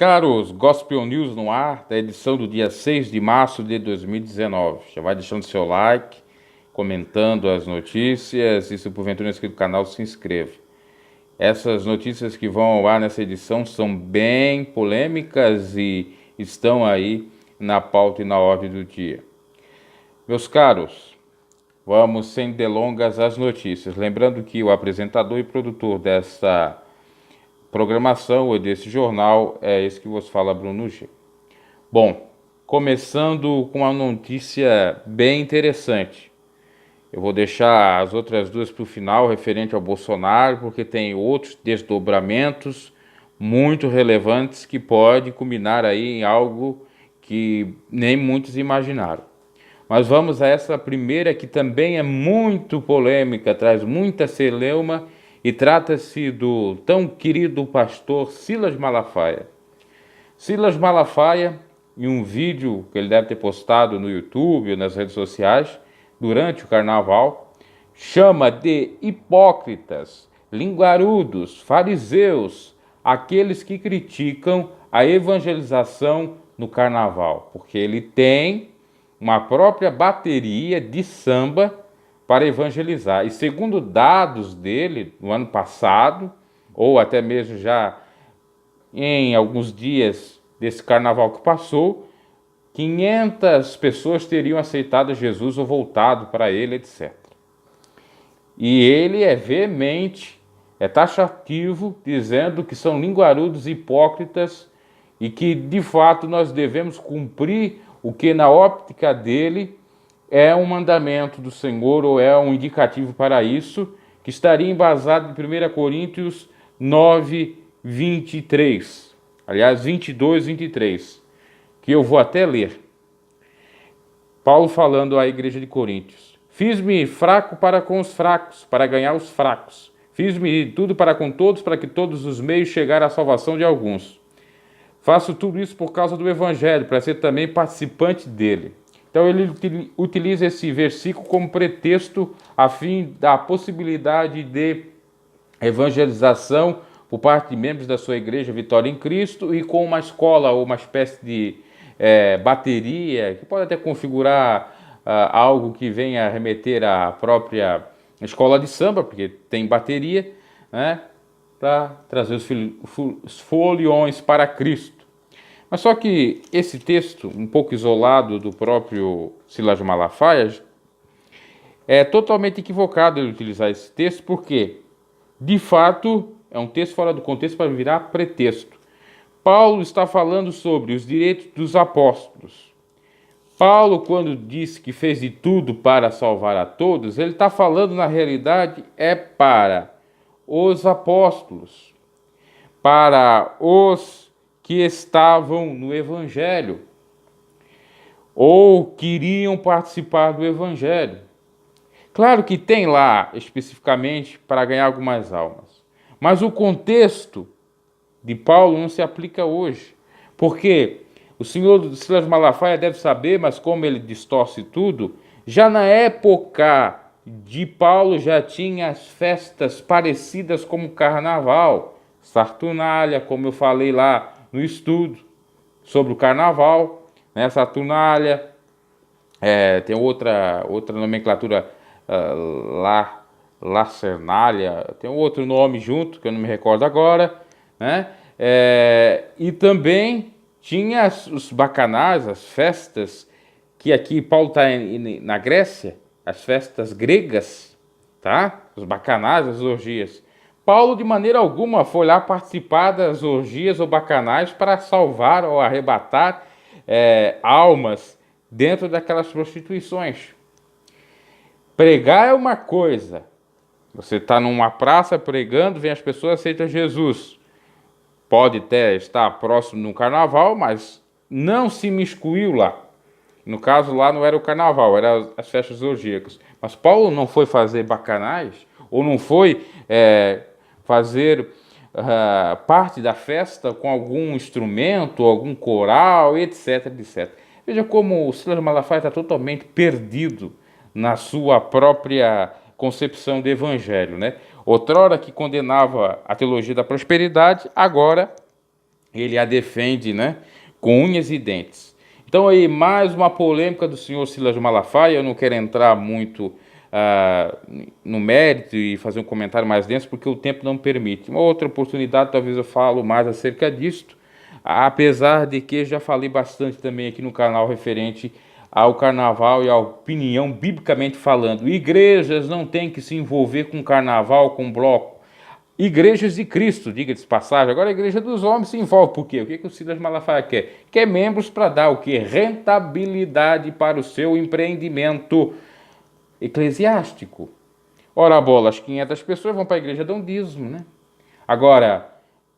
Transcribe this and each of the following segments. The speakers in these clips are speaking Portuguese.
caros, Gospel News no ar, da edição do dia 6 de março de 2019. Já vai deixando seu like, comentando as notícias e se porventura não é inscrito no canal, se inscreva. Essas notícias que vão ao ar nessa edição são bem polêmicas e estão aí na pauta e na ordem do dia. Meus caros, vamos sem delongas às notícias. Lembrando que o apresentador e produtor dessa programação ou desse jornal é esse que vos fala, Bruno G. Bom, começando com uma notícia bem interessante. Eu vou deixar as outras duas para o final, referente ao Bolsonaro, porque tem outros desdobramentos muito relevantes que pode culminar aí em algo que nem muitos imaginaram. Mas vamos a essa primeira que também é muito polêmica, traz muita celeuma e trata-se do tão querido pastor Silas Malafaia. Silas Malafaia, em um vídeo que ele deve ter postado no YouTube ou nas redes sociais durante o carnaval, chama de hipócritas, linguarudos, fariseus, aqueles que criticam a evangelização no carnaval, porque ele tem uma própria bateria de samba para evangelizar. E segundo dados dele, no ano passado, ou até mesmo já em alguns dias desse carnaval que passou, 500 pessoas teriam aceitado Jesus ou voltado para ele, etc. E ele é veemente, é taxativo, dizendo que são linguarudos hipócritas e que, de fato, nós devemos cumprir o que, na óptica dele, é um mandamento do Senhor ou é um indicativo para isso, que estaria embasado em 1 Coríntios 9, 23. Aliás, 22, 23, que eu vou até ler. Paulo falando à igreja de Coríntios. Fiz-me fraco para com os fracos, para ganhar os fracos. Fiz-me tudo para com todos, para que todos os meios chegassem à salvação de alguns. Faço tudo isso por causa do Evangelho, para ser também participante dele. Então ele utiliza esse versículo como pretexto a fim da possibilidade de evangelização por parte de membros da sua igreja Vitória em Cristo e com uma escola ou uma espécie de bateria, que pode até configurar algo que venha a remeter à própria escola de samba, porque tem bateria, né, para trazer os foliões para Cristo. Mas só que esse texto, um pouco isolado do próprio Silas Malafaia, é totalmente equivocado ele utilizar esse texto, porque, de fato, é um texto fora do contexto para virar pretexto. Paulo está falando sobre os direitos dos apóstolos. Paulo, quando diz que fez de tudo para salvar a todos, ele está falando, na realidade, para os apóstolos, para os que estavam no Evangelho, ou queriam participar do Evangelho. Claro que tem lá, especificamente, para ganhar algumas almas. Mas o contexto de Paulo não se aplica hoje. Porque o senhor Silas Malafaia deve saber, mas como ele distorce tudo, já na época de Paulo já tinha as festas parecidas como o carnaval, Saturnália, como eu falei lá no estudo sobre o carnaval, né? Saturnália, tem outra nomenclatura, Lacernália, tem outro nome junto, que eu não me recordo agora, né? E também tinha os bacanais, as festas, que aqui Paulo está na Grécia, as festas gregas, tá? Os bacanais, as orgias. Paulo, de maneira alguma, foi lá participar das orgias ou bacanais para salvar ou arrebatar almas dentro daquelas prostituições. Pregar é uma coisa. Você está numa praça pregando, vem as pessoas, aceitam Jesus. Pode até estar próximo no carnaval, mas não se miscuiu lá. No caso, lá não era o carnaval, eram as festas orgíacas. Mas Paulo não foi fazer bacanais, ou não foi fazer parte da festa com algum instrumento, algum coral, etc, etc. Veja como o Silas Malafaia está totalmente perdido na sua própria concepção de evangelho, né? Outrora que condenava a teologia da prosperidade, agora ele a defende, né, com unhas e dentes. Então aí mais uma polêmica do senhor Silas Malafaia. Eu não quero entrar muito no mérito e fazer um comentário mais denso, porque o tempo não permite. Uma outra oportunidade talvez eu falo mais acerca disto, apesar de que já falei bastante também aqui no canal referente ao carnaval e à opinião biblicamente falando. Igrejas não têm que se envolver com carnaval, com bloco. Igrejas de Cristo, diga-se de passagem. Agora a igreja dos homens se envolve. Por quê? O que o Silas Malafaia quer? Quer membros para dar o quê? Rentabilidade para o seu empreendimento eclesiástico. Ora, bola, as 500 pessoas vão para a igreja dar um dízimo, né? Agora,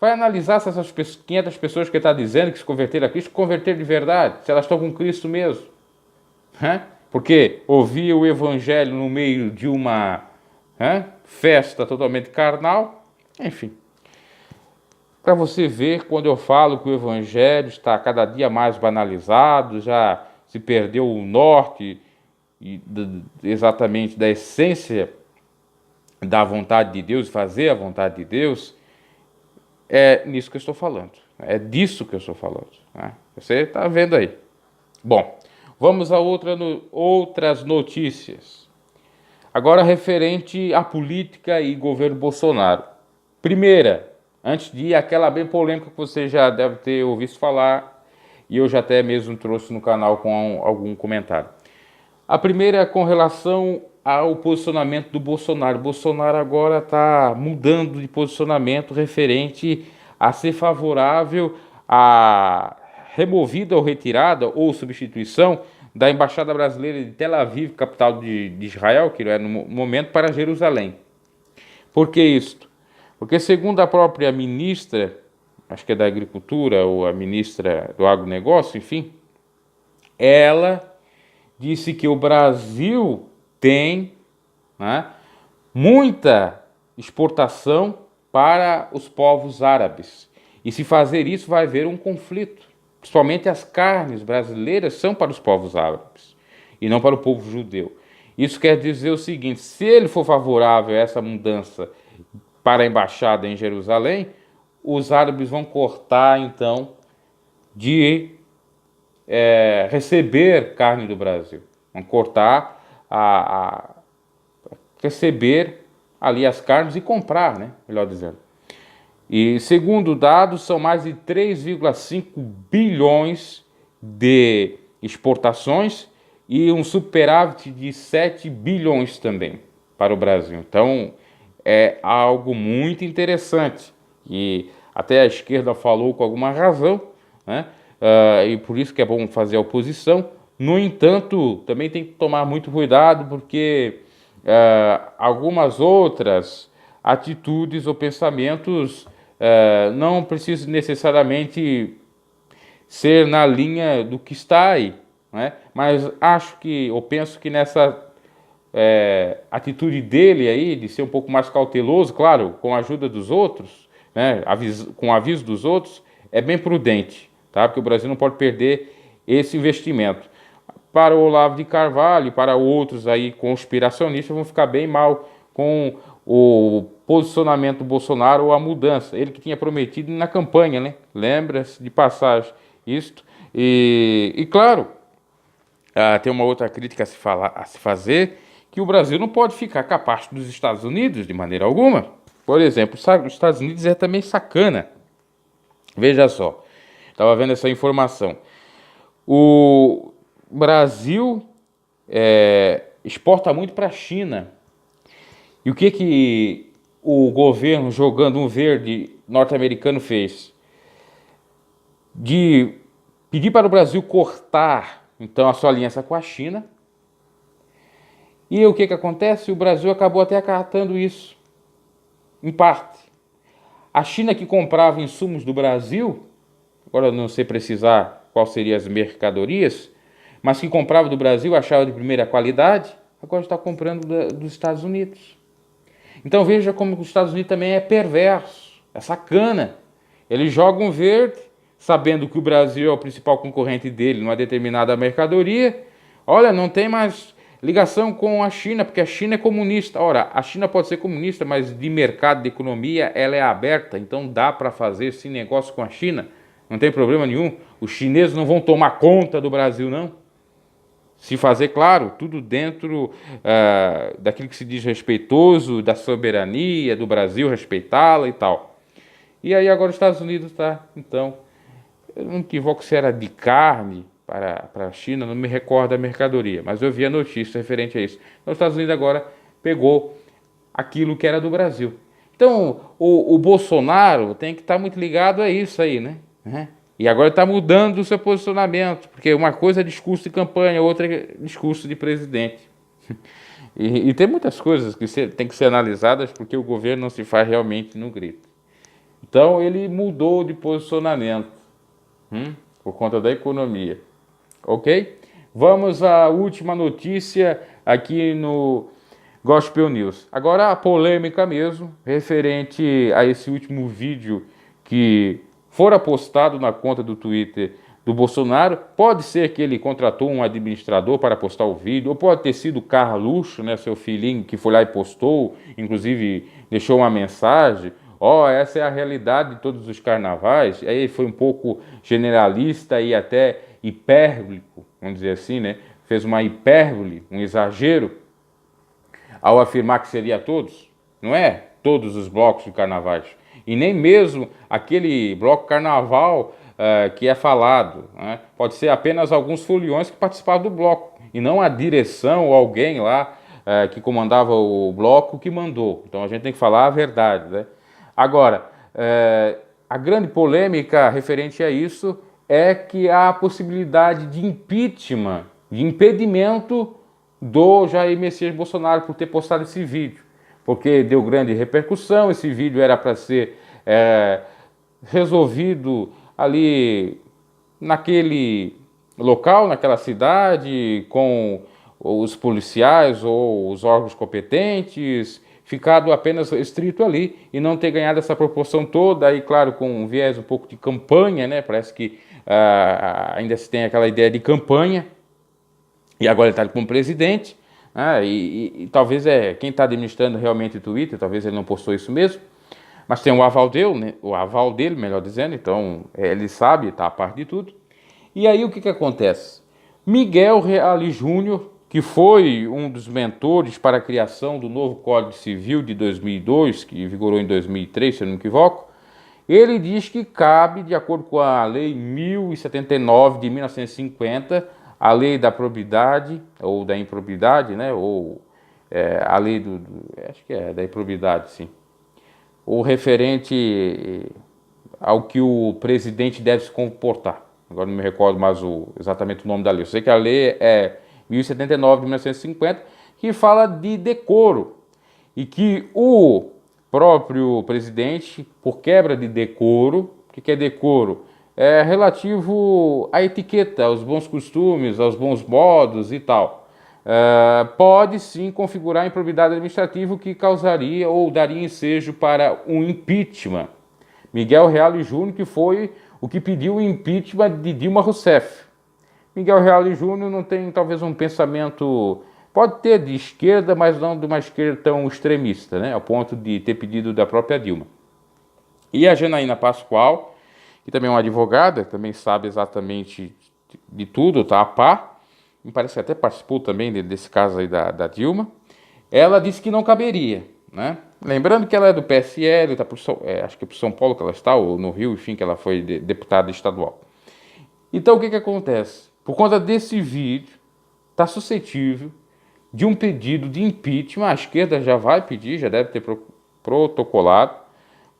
vai analisar se essas 500 pessoas que ele está dizendo que se converteram a Cristo, converteram de verdade, se elas estão com Cristo mesmo. Porque ouvir o evangelho no meio de uma festa totalmente carnal, enfim. Para você ver, quando eu falo que o evangelho está cada dia mais banalizado, já se perdeu o norte exatamente da essência da vontade de Deus, fazer a vontade de Deus, é nisso que eu estou falando. É disso que eu estou falando. Né? Você está vendo aí. Bom, vamos a outras notícias. Agora referente à política e governo Bolsonaro. Primeira, antes de ir àquela bem polêmica que você já deve ter ouvido falar, e eu já até mesmo trouxe no canal com algum comentário. A primeira é com relação ao posicionamento do Bolsonaro. O Bolsonaro agora está mudando de posicionamento referente a ser favorável à removida ou retirada ou substituição da Embaixada Brasileira de Tel Aviv, capital de Israel, que é no momento, para Jerusalém. Por que isto? Porque segundo a própria ministra, acho que é da Agricultura, ou a ministra do Agronegócio, enfim, ela disse que o Brasil tem muita exportação para os povos árabes. E se fazer isso vai haver um conflito. Principalmente as carnes brasileiras são para os povos árabes e não para o povo judeu. Isso quer dizer o seguinte: se ele for favorável a essa mudança para a embaixada em Jerusalém, os árabes vão cortar então de receber carne do Brasil. Vão cortar receber ali as carnes e comprar, né? Melhor dizendo. E segundo dados, são mais de 3,5 bilhões de exportações e um superávit de 7 bilhões também para o Brasil. Então, é algo muito interessante. E até a esquerda falou com alguma razão, né? E por isso que é bom fazer a oposição. No entanto, também tem que tomar muito cuidado, porque algumas outras atitudes ou pensamentos não precisam necessariamente ser na linha do que está aí, né? Mas acho que, ou penso que nessa atitude dele aí, de ser um pouco mais cauteloso, claro, com a ajuda dos outros, né, com o aviso dos outros, é bem prudente, tá? Porque o Brasil não pode perder esse investimento. Para o Olavo de Carvalho e para outros aí conspiracionistas, vão ficar bem mal com o posicionamento do Bolsonaro ou a mudança. Ele que tinha prometido na campanha, né? Lembra-se de passagem isto. E claro, tem uma outra crítica a se fazer, que o Brasil não pode ficar com a parte dos Estados Unidos de maneira alguma. Por exemplo, os Estados Unidos é também sacana. Veja só, estava vendo essa informação. O Brasil exporta muito para a China. E o que o governo, jogando um verde norte-americano, fez? De pedir para o Brasil cortar, então, a sua aliança com a China. E o que acontece? O Brasil acabou até acatando isso, em parte. A China, que comprava insumos do Brasil, agora eu não sei precisar quais seriam as mercadorias, mas que comprava do Brasil, achava de primeira qualidade, agora está comprando dos Estados Unidos. Então veja como os Estados Unidos também é perverso, é sacana. Eles jogam verde, sabendo que o Brasil é o principal concorrente dele numa determinada mercadoria. Olha, não tem mais ligação com a China, porque a China é comunista. Ora, a China pode ser comunista, mas de mercado, de economia, ela é aberta, então dá para fazer esse negócio com a China. Não tem problema nenhum. Os chineses não vão tomar conta do Brasil, não. Se fazer, claro, tudo dentro daquilo que se diz respeitoso, da soberania do Brasil, respeitá-la e tal. E aí agora os Estados Unidos está, então, eu não me equivoco se era de carne para a China, não me recordo a mercadoria, mas eu vi a notícia referente a isso. Então, os Estados Unidos agora pegou aquilo que era do Brasil. Então, o Bolsonaro tem que estar muito ligado a isso aí, né? E agora está mudando o seu posicionamento, porque uma coisa é discurso de campanha, outra é discurso de presidente. E tem muitas coisas que tem que ser analisadas, porque o governo não se faz realmente no grito. Então, ele mudou de posicionamento por conta da economia. Ok? Vamos à última notícia aqui no Gospel News. Agora a polêmica mesmo, referente a esse último vídeo que fora postado na conta do Twitter do Bolsonaro. Pode ser que ele contratou um administrador para postar o vídeo, ou pode ter sido o Carluxo, né, seu filhinho, que foi lá e postou, inclusive deixou uma mensagem. Essa é a realidade de todos os carnavais. Aí ele foi um pouco generalista e até hipérbolico, vamos dizer assim, né? Fez uma hipérbole, um exagero, ao afirmar que seria todos. Não é todos os blocos de carnavais. E nem mesmo aquele bloco carnaval que é falado. Né? Pode ser apenas alguns foliões que participavam do bloco, e não a direção ou alguém lá que comandava o bloco que mandou. Então a gente tem que falar a verdade, né? Agora, a grande polêmica referente a isso é que há a possibilidade de impeachment, de impedimento do Jair Messias Bolsonaro por ter postado esse vídeo, porque deu grande repercussão. Esse vídeo era para ser resolvido ali naquele local, naquela cidade, com os policiais ou os órgãos competentes, ficado apenas restrito ali e não ter ganhado essa proporção toda, aí claro, com um viés um pouco de campanha, né? Parece que ainda se tem aquela ideia de campanha, e agora ele está como presidente, e talvez quem está administrando realmente o Twitter, talvez ele não postou isso mesmo, mas tem o aval dele, né? O aval dele, melhor dizendo, então ele sabe, está a par de tudo. E aí o que acontece? Miguel Reale Júnior, que foi um dos mentores para a criação do novo Código Civil de 2002, que vigorou em 2003, se eu não me equivoco, ele diz que cabe, de acordo com a Lei 1079 de 1950, a Lei da Probidade, ou da Improbidade, né? Ou a Lei acho que é da Improbidade, sim. O referente ao que o presidente deve se comportar. Agora não me recordo mais exatamente o nome da lei. Eu sei que a lei é 1079 de 1950, que fala de decoro, e que o próprio presidente, por quebra de decoro, o que é decoro? É relativo à etiqueta, aos bons costumes, aos bons modos e tal. Pode sim configurar improbidade administrativa, o que causaria ou daria ensejo para um impeachment. Miguel Reale Júnior, que foi o que pediu o impeachment de Dilma Rousseff. Miguel Reale Júnior não tem talvez um pensamento, pode ter de esquerda, mas não de uma esquerda tão extremista, né, ao ponto de ter pedido da própria Dilma. E a Janaína Pascoal, que também é uma advogada, também sabe exatamente de tudo, tá a par, me parece que até participou também desse caso aí da Dilma, ela disse que não caberia, né? Lembrando que ela é do PSL, tá acho que é por São Paulo que ela está, ou no Rio, enfim, que ela foi deputada estadual. Então o que acontece? Por conta desse vídeo, está suscetível de um pedido de impeachment. A esquerda já vai pedir, já deve ter protocolado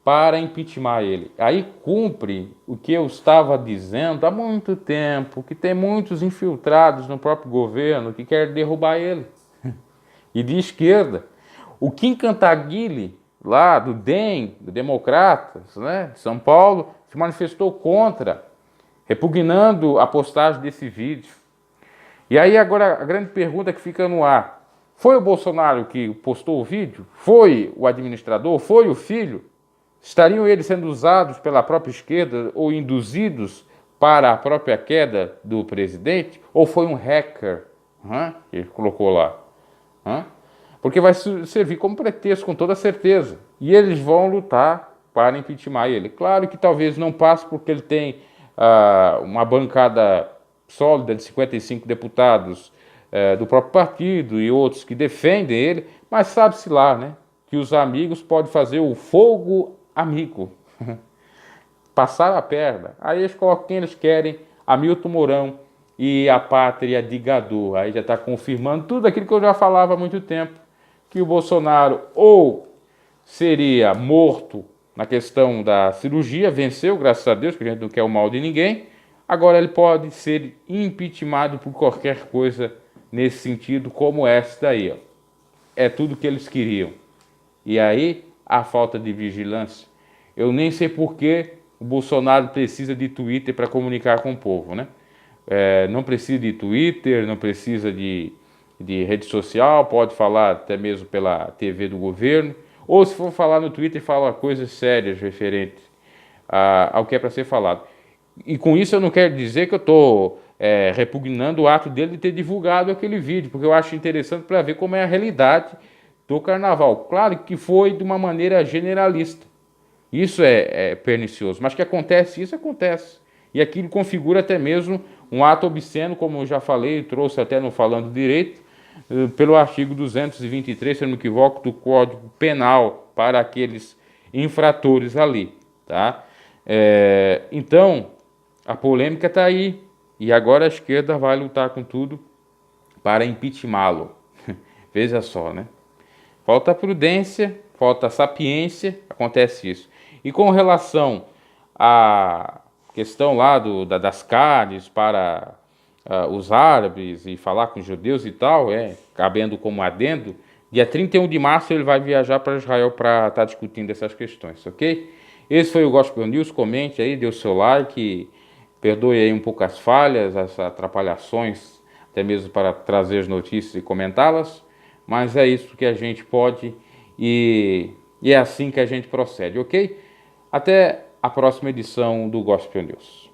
para impeachment ele. Aí cumpre o que eu estava dizendo há muito tempo, que tem muitos infiltrados no próprio governo que querem derrubar ele. E de esquerda. O Kim Kataguiri, lá do DEM, do Democratas, né, de São Paulo, se manifestou contra, repugnando a postagem desse vídeo. E aí agora a grande pergunta que fica no ar: foi o Bolsonaro que postou o vídeo? Foi o administrador? Foi o filho? Estariam eles sendo usados pela própria esquerda ou induzidos para a própria queda do presidente? Ou foi um hacker que ele colocou lá? Porque vai servir como pretexto, com toda certeza. E eles vão lutar para impeachment ele. Claro que talvez não passe porque ele tem uma bancada sólida de 55 deputados do próprio partido e outros que defendem ele, mas sabe-se lá, né, que os amigos podem fazer o fogo amigo, passar a perna. Aí eles colocam quem eles querem, Hamilton Mourão e a pátria de Gadu. Aí já está confirmando tudo aquilo que eu já falava há muito tempo, que o Bolsonaro ou seria morto na questão da cirurgia, venceu, graças a Deus, porque a gente não quer o mal de ninguém. Agora ele pode ser impeachmentado por qualquer coisa nesse sentido, como essa daí, ó. É tudo que eles queriam. E aí, a falta de vigilância. Eu nem sei por que o Bolsonaro precisa de Twitter para comunicar com o povo, né? Não precisa de Twitter, não precisa de rede social, pode falar até mesmo pela TV do governo, ou se for falar no Twitter, fala coisas sérias referentes ao que é para ser falado. E com isso eu não quero dizer que eu estou repugnando o ato dele de ter divulgado aquele vídeo, porque eu acho interessante para ver como é a realidade do carnaval. Claro que foi de uma maneira generalista. Isso é pernicioso, mas que acontece, isso acontece. E aquilo configura até mesmo um ato obsceno, como eu já falei, trouxe até no Falando Direito, pelo artigo 223, se eu não me equivoco, do Código Penal para aqueles infratores ali, tá? Então, a polêmica está aí, e agora a esquerda vai lutar com tudo para impeachmentá-lo. Veja só, né? Falta prudência, falta sapiência, acontece isso. E com relação à questão lá das carnes para os árabes e falar com os judeus e tal, cabendo como adendo, dia 31 de março ele vai viajar para Israel para estar discutindo essas questões, ok? Esse foi o Gospel News, comente aí, dê o seu like, perdoe aí um pouco as falhas, as atrapalhações, até mesmo para trazer as notícias e comentá-las, mas é isso que a gente pode e é assim que a gente procede, ok? Até a próxima edição do Gospel News.